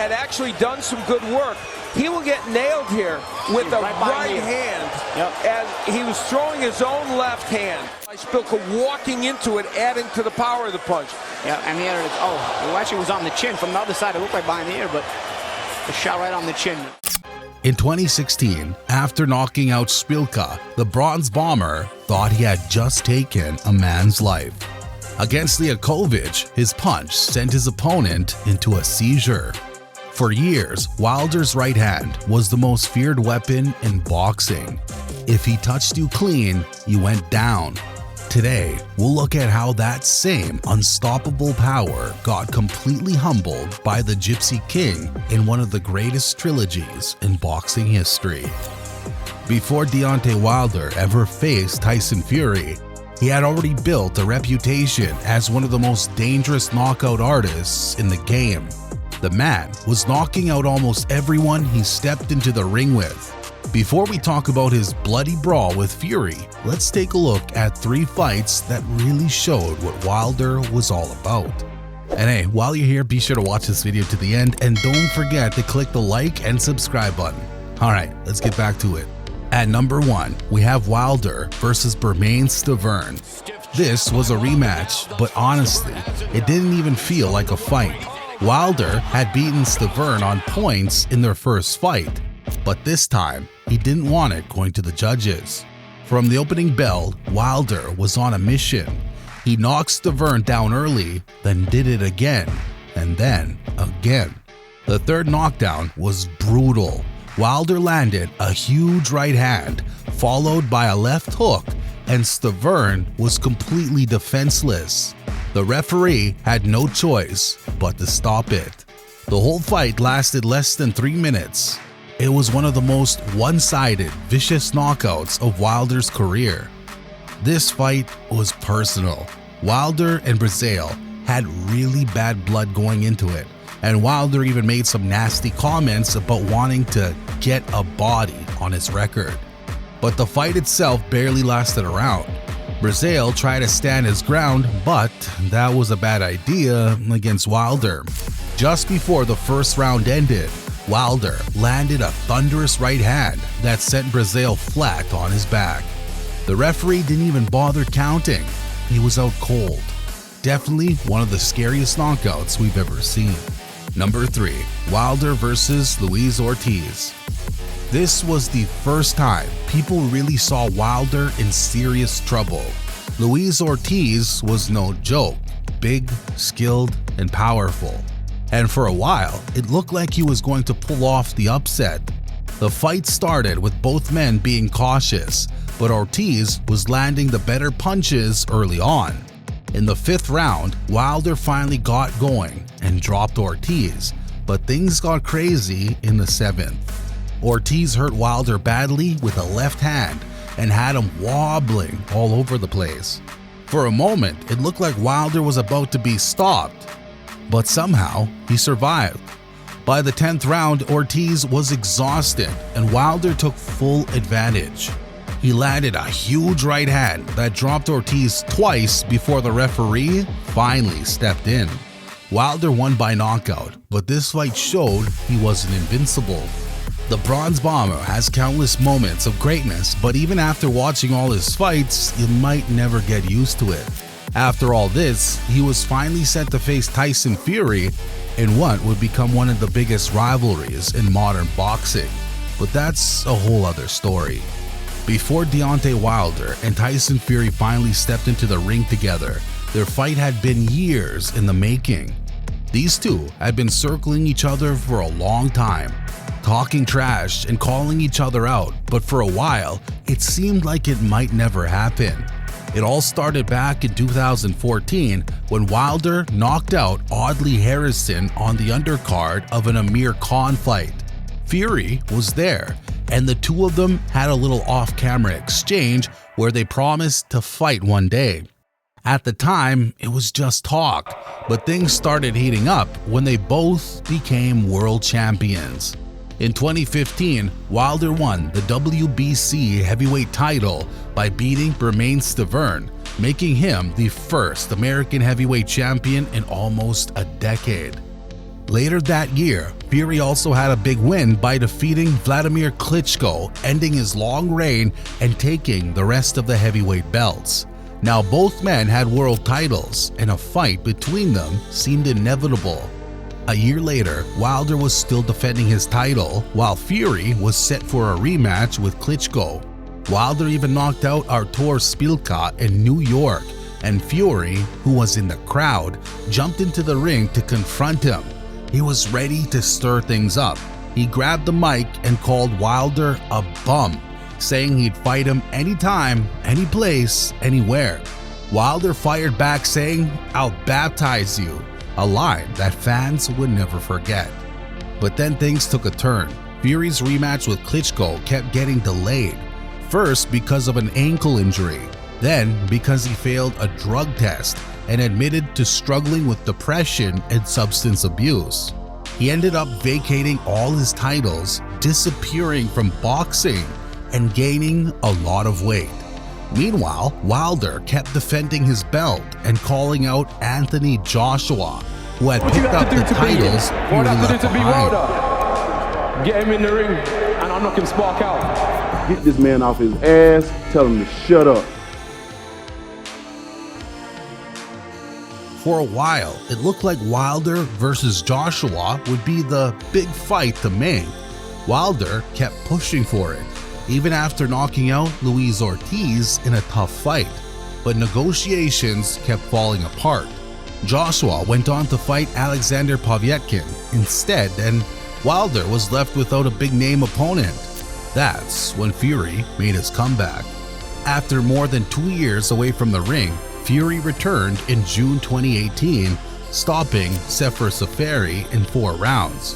had actually done some good work. He will get nailed here with a right hand as he was throwing his own left hand. Spilka walking into it, adding to the power of the punch. Yeah, and the other, it actually was on the chin. From the other side, it looked like behind the ear, but a shot right on the chin. In 2016, after knocking out Spilka, the Bronze Bomber thought he had just taken a man's life. Against Liakovic, his punch sent his opponent into a seizure. For years, Wilder's right hand was the most feared weapon in boxing. If he touched you clean, you went down. Today, we'll look at how that same unstoppable power got completely humbled by the Gypsy King in one of the greatest trilogies in boxing history. Before Deontay Wilder ever faced Tyson Fury, he had already built a reputation as one of the most dangerous knockout artists in the game. The man was knocking out almost everyone he stepped into the ring with. Before we talk about his bloody brawl with Fury, let's take a look at 3 fights that really showed what Wilder was all about. And hey, while you're here, be sure to watch this video to the end and don't forget to click the like and subscribe button. Alright, let's get back to it. At number 1, we have Wilder versus Bermane Stiverne. This was a rematch, but honestly, it didn't even feel like a fight. Wilder had beaten Stiverne on points in their first fight, but this time, he didn't want it going to the judges. From the opening bell, Wilder was on a mission. He knocked Stiverne down early, then did it again, and then again. The third knockdown was brutal. Wilder landed a huge right hand, followed by a left hook, and Stiverne was completely defenseless. The referee had no choice but to stop it. The whole fight lasted less than 3 minutes. It was one of the most one-sided, vicious knockouts of Wilder's career. This fight was personal. Wilder and Brazil had really bad blood going into it, and Wilder even made some nasty comments about wanting to get a body on his record. But the fight itself barely lasted a round. Brazil tried to stand his ground, but that was a bad idea against Wilder. Just before the first round ended, Wilder landed a thunderous right hand that sent Brazil flat on his back. The referee didn't even bother counting. He was out cold. Definitely one of the scariest knockouts we've ever seen. Number 3, Wilder versus Luis Ortiz. This was the first time people really saw Wilder in serious trouble. Luis Ortiz was no joke, big, skilled, and powerful. And for a while, it looked like he was going to pull off the upset. The fight started with both men being cautious, but Ortiz was landing the better punches early on. In the 5th round, Wilder finally got going and dropped Ortiz, but things got crazy in the 7th. Ortiz hurt Wilder badly with a left hand and had him wobbling all over the place. For a moment, it looked like Wilder was about to be stopped, but somehow he survived. By the 10th round, Ortiz was exhausted and Wilder took full advantage. He landed a huge right hand that dropped Ortiz twice before the referee finally stepped in. Wilder won by knockout, but this fight showed he wasn't invincible. The Bronze Bomber has countless moments of greatness, but even after watching all his fights, you might never get used to it. After all this, he was finally set to face Tyson Fury in what would become one of the biggest rivalries in modern boxing. But that's a whole other story. Before Deontay Wilder and Tyson Fury finally stepped into the ring together, their fight had been years in the making. These two had been circling each other for a long time, talking trash and calling each other out, but for a while, it seemed like it might never happen. It all started back in 2014 when Wilder knocked out Audley Harrison on the undercard of an Amir Khan fight. Fury was there, and the two of them had a little off-camera exchange where they promised to fight one day. At the time, it was just talk, but things started heating up when they both became world champions. In 2015, Wilder won the WBC heavyweight title by beating Bermane Stiverne, making him the first American heavyweight champion in almost a decade. Later that year, Fury also had a big win by defeating Vladimir Klitschko, ending his long reign and taking the rest of the heavyweight belts. Now both men had world titles, and a fight between them seemed inevitable. A year later, Wilder was still defending his title, while Fury was set for a rematch with Klitschko. Wilder even knocked out Artur Szpilka in New York, and Fury, who was in the crowd, jumped into the ring to confront him. He was ready to stir things up. He grabbed the mic and called Wilder a bum, saying he'd fight him anytime, any place, anywhere. Wilder fired back saying, "I'll baptize you," a line that fans would never forget. But then things took a turn. Fury's rematch with Klitschko kept getting delayed, first because of an ankle injury, then because he failed a drug test and admitted to struggling with depression and substance abuse. He ended up vacating all his titles, disappearing from boxing, and gaining a lot of weight. Meanwhile, Wilder kept defending his belt and calling out Anthony Joshua, who had picked up the titles Fury left behind. Get him in the ring and I'll knock him spark out. Get this man off his ass, tell him to shut up. For a while, it looked like Wilder versus Joshua would be the big fight to make. Wilder kept pushing for it, even after knocking out Luis Ortiz in a tough fight, but negotiations kept falling apart. Joshua went on to fight Alexander Povetkin instead, and Wilder was left without a big-name opponent. That's when Fury made his comeback. After more than 2 years away from the ring, Fury returned in June 2018, stopping Sefer Seferi in 4 rounds.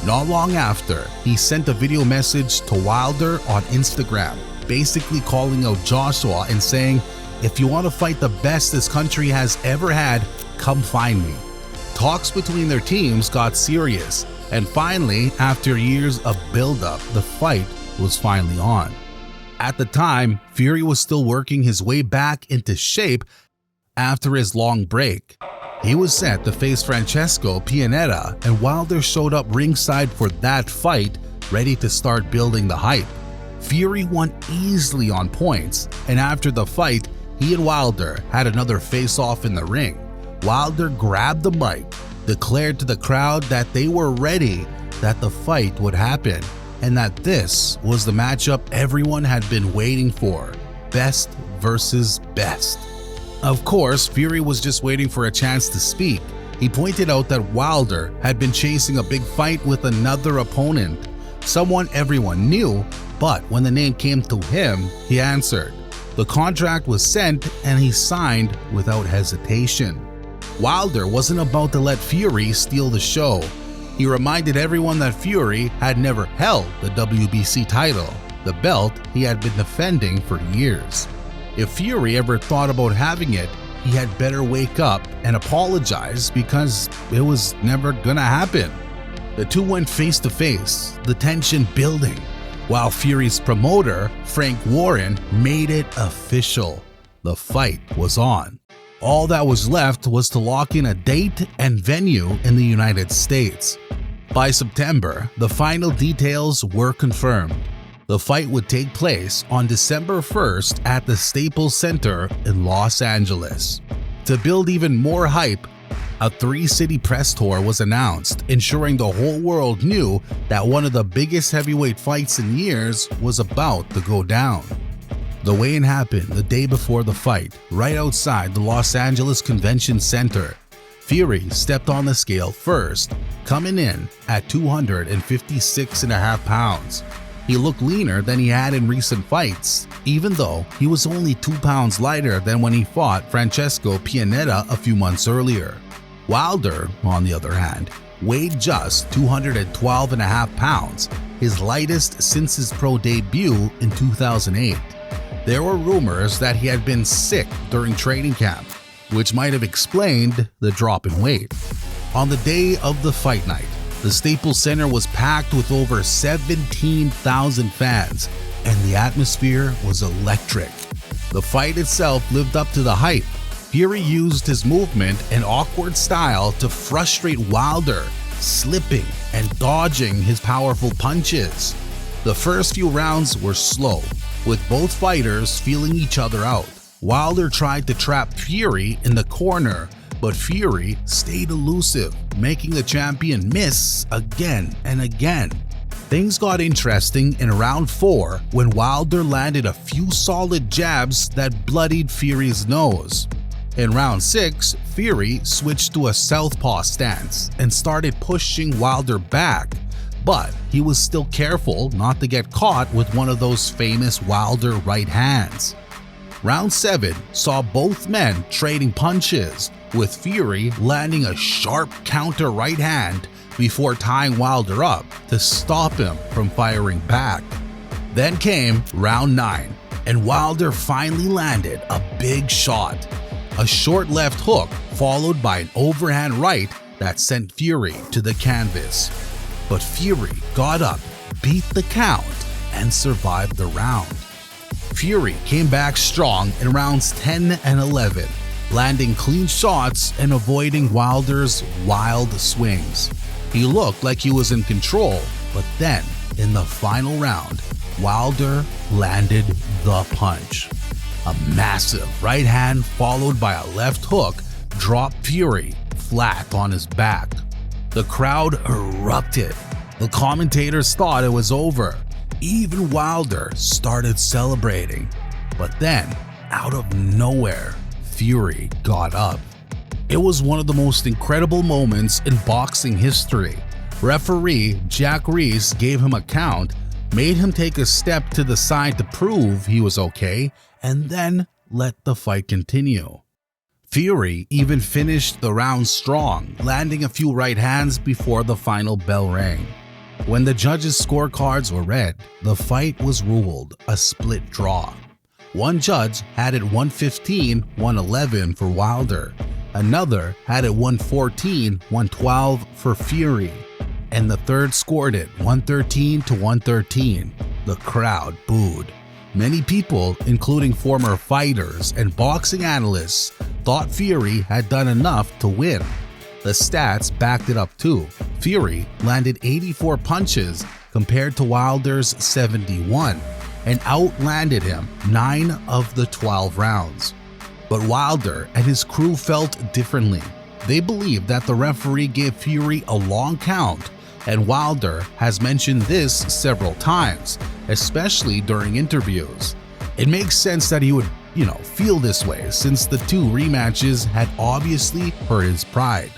Not long after, he sent a video message to Wilder on Instagram, basically calling out Joshua and saying, "If you want to fight the best this country has ever had, come find me." Talks between their teams got serious, and finally, after years of build-up, the fight was finally on. At the time, Fury was still working his way back into shape after his long break. He was set to face Francesco Pianetta, and Wilder showed up ringside for that fight, ready to start building the hype. Fury won easily on points, and after the fight, he and Wilder had another face-off in the ring. Wilder grabbed the mic, declared to the crowd that they were ready, that the fight would happen, and that this was the matchup everyone had been waiting for: best versus best. Of course, Fury was just waiting for a chance to speak. He pointed out that Wilder had been chasing a big fight with another opponent, someone everyone knew, but when the name came to him, he answered. The contract was sent and he signed without hesitation. Wilder wasn't about to let Fury steal the show. He reminded everyone that Fury had never held the WBC title, the belt he had been defending for years. If Fury ever thought about having it, he had better wake up and apologize, because it was never gonna happen. The two went face to face, the tension building, while Fury's promoter, Frank Warren, made it official. The fight was on. All that was left was to lock in a date and venue in the United States. By September, the final details were confirmed. The fight would take place on December 1st at the Staples Center in Los Angeles. To build even more hype, a 3-city press tour was announced, ensuring the whole world knew that one of the biggest heavyweight fights in years was about to go down. The weigh-in happened the day before the fight, right outside the Los Angeles Convention Center. Fury stepped on the scale first, coming in at 256.5 pounds. He looked leaner than he had in recent fights, even though he was only 2 pounds lighter than when he fought Francesco Pianetta a few months earlier. Wilder, on the other hand, weighed just 212.5 pounds, his lightest since his pro debut in 2008. There were rumors that he had been sick during training camp, which might have explained the drop in weight. On the day of the fight night, the Staples Center was packed with over 17,000 fans, and the atmosphere was electric. The fight itself lived up to the hype. Fury used his movement and awkward style to frustrate Wilder, slipping and dodging his powerful punches. The first few rounds were slow, with both fighters feeling each other out. Wilder tried to trap Fury in the corner, but Fury stayed elusive, making the champion miss again and again. Things got interesting in round 4 when Wilder landed a few solid jabs that bloodied Fury's nose. In round 6, Fury switched to a southpaw stance and started pushing Wilder back, but he was still careful not to get caught with one of those famous Wilder right hands. Round 7 saw both men trading punches, with Fury landing a sharp counter right hand before tying Wilder up to stop him from firing back. Then came round 9, and Wilder finally landed a big shot. A short left hook followed by an overhand right that sent Fury to the canvas. But Fury got up, beat the count, and survived the round. Fury came back strong in rounds 10 and 11, landing clean shots and avoiding Wilder's wild swings. He looked like he was in control, but then, in the final round, Wilder landed the punch. A massive right hand followed by a left hook dropped Fury flat on his back. The crowd erupted. The commentators thought it was over. Even Wilder started celebrating. But then, out of nowhere, Fury got up. It was one of the most incredible moments in boxing history. Referee Jack Reese gave him a count, made him take a step to the side to prove he was okay, and then let the fight continue. Fury even finished the round strong, landing a few right hands before the final bell rang. When the judges' scorecards were read, the fight was ruled a split draw. One judge had it 115-111 for Wilder, another had it 114-112 for Fury, and the third scored it 113-113. The crowd booed. Many people, including former fighters and boxing analysts, thought Fury had done enough to win. The stats backed it up too. Fury landed 84 punches compared to Wilder's 71 and outlanded him 9 of the 12 rounds. But Wilder and his crew felt differently. They believed that the referee gave Fury a long count, and Wilder has mentioned this several times, especially during interviews. It makes sense that he would, feel this way since the 2 rematches had obviously hurt his pride.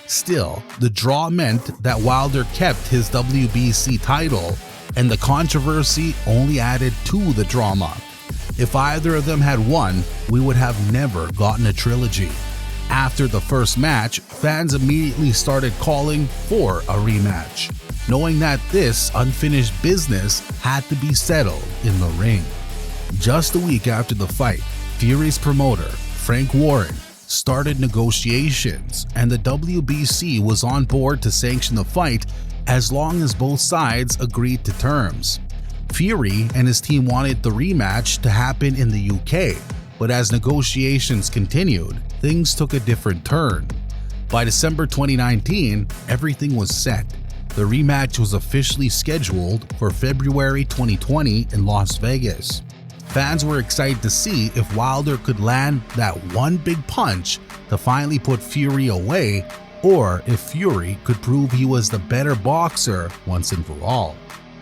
Still, the draw meant that Wilder kept his WBC title, and the controversy only added to the drama. If either of them had won, we would have never gotten a trilogy. After the first match, fans immediately started calling for a rematch, knowing that this unfinished business had to be settled in the ring. Just a week after the fight, Fury's promoter, Frank Warren, started negotiations, and the WBC was on board to sanction the fight as long as both sides agreed to terms. Fury and his team wanted the rematch to happen in the UK, but as negotiations continued, things took a different turn. By December 2019, everything was set. The rematch was officially scheduled for February 2020 in Las Vegas. Fans were excited to see if Wilder could land that one big punch to finally put Fury away, or if Fury could prove he was the better boxer once and for all.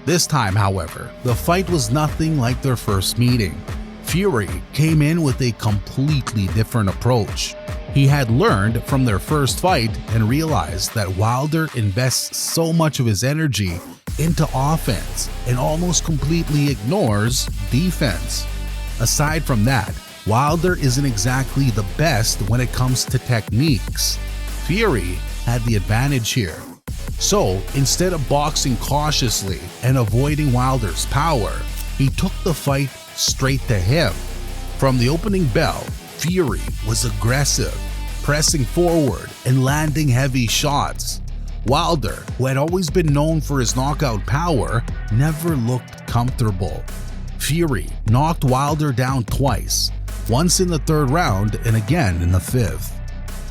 This time, however, the fight was nothing like their first meeting. Fury came in with a completely different approach. He had learned from their first fight and realized that Wilder invests so much of his energy into offense and almost completely ignores defense. Aside from that, Wilder isn't exactly the best when it comes to techniques. Fury had the advantage here. So instead of boxing cautiously and avoiding Wilder's power, he took the fight straight to him. From the opening bell, Fury was aggressive, pressing forward and landing heavy shots. Wilder, who had always been known for his knockout power, never looked comfortable. Fury knocked Wilder down twice, once in the third round and again in the fifth.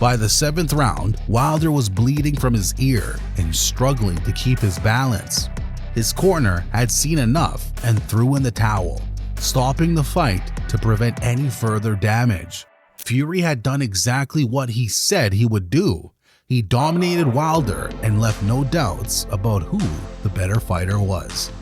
By the 7th round, Wilder was bleeding from his ear and struggling to keep his balance. His corner had seen enough and threw in the towel, stopping the fight to prevent any further damage. Fury had done exactly what he said he would do. He dominated Wilder and left no doubts about who the better fighter was.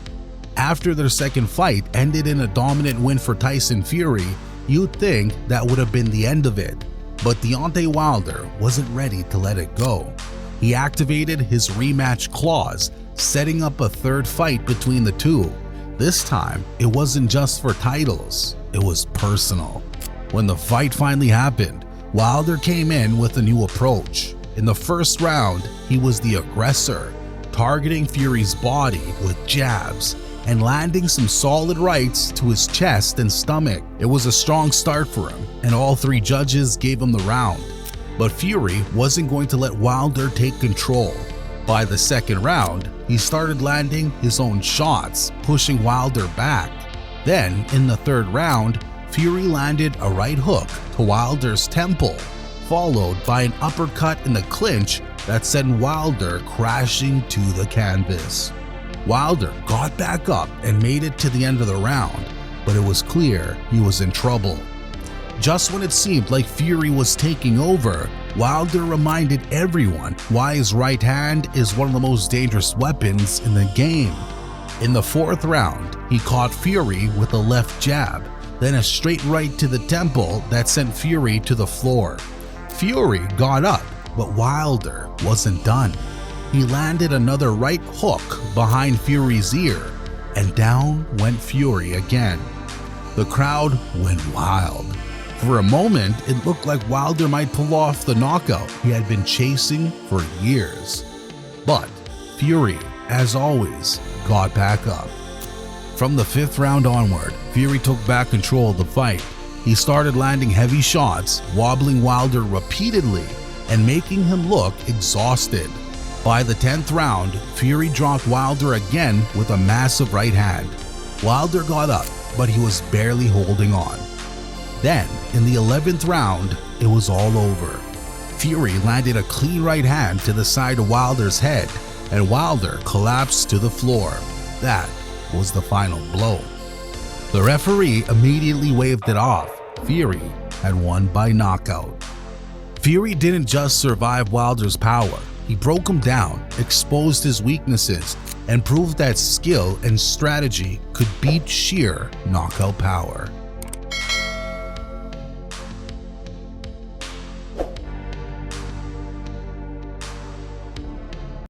After their second fight ended in a dominant win for Tyson Fury, you'd think that would have been the end of it. But Deontay Wilder wasn't ready to let it go. He activated his rematch clause, setting up a third fight between the two. This time, it wasn't just for titles, it was personal. When the fight finally happened, Wilder came in with a new approach. In the first round, he was the aggressor, targeting Fury's body with jabs and landing some solid rights to his chest and stomach. It was a strong start for him, and all 3 judges gave him the round. But Fury wasn't going to let Wilder take control. By the second round, he started landing his own shots, pushing Wilder back. Then, in the third round, Fury landed a right hook to Wilder's temple, followed by an uppercut in the clinch that sent Wilder crashing to the canvas. Wilder got back up and made it to the end of the round, but it was clear he was in trouble. Just when it seemed like Fury was taking over, Wilder reminded everyone why his right hand is one of the most dangerous weapons in the game. In the 4th round, he caught Fury with a left jab, then a straight right to the temple that sent Fury to the floor. Fury got up, but Wilder wasn't done. He landed another right hook behind Fury's ear, and down went Fury again. The crowd went wild. For a moment, it looked like Wilder might pull off the knockout he had been chasing for years. But Fury, as always, got back up. From the 5th round onward, Fury took back control of the fight. He started landing heavy shots, wobbling Wilder repeatedly and making him look exhausted. By the 10th round, Fury dropped Wilder again with a massive right hand. Wilder got up, but he was barely holding on. Then, in the 11th round, it was all over. Fury landed a clean right hand to the side of Wilder's head, and Wilder collapsed to the floor. That was the final blow. The referee immediately waved it off. Fury had won by knockout. Fury didn't just survive Wilder's power. He broke him down, exposed his weaknesses, and proved that skill and strategy could beat sheer knockout power.